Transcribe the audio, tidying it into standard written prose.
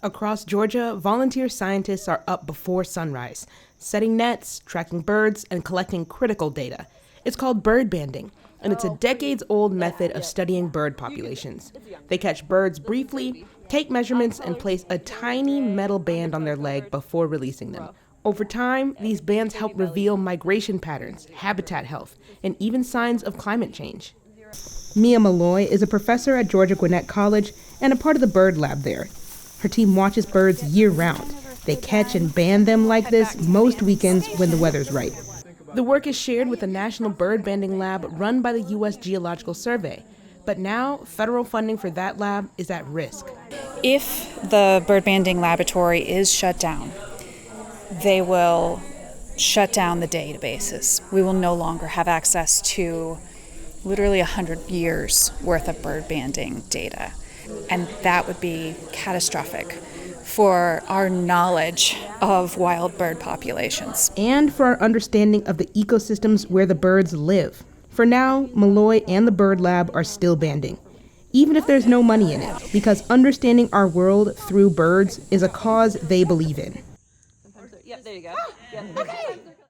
Across Georgia, volunteer scientists are up before sunrise, setting nets, tracking birds, and collecting critical data. It's called bird banding, and it's a decades-old method of studying bird populations. They catch birds briefly, take measurements, and place a tiny metal band on their leg before releasing them. Over time, these bands help reveal migration patterns, habitat health, and even signs of climate change. Mia Malloy is a professor at Georgia Gwinnett College and a part of the bird lab there. Her team watches birds year-round. They catch and band them like this most weekends when the weather's right. The work is shared with the National Bird Banding Lab run by the U.S. Geological Survey. But now, federal funding for that lab is at risk. If the bird banding laboratory is shut down, they will shut down the databases. We will no longer have access to literally 100 years worth of bird banding data. And that would be catastrophic for our knowledge of wild bird populations. And for our understanding of the ecosystems where the birds live. For now, Malloy and the Bird Lab are still banding, even if there's no money in it, because understanding our world through birds is a cause they believe in. Yep, there you go. Yep. Okay.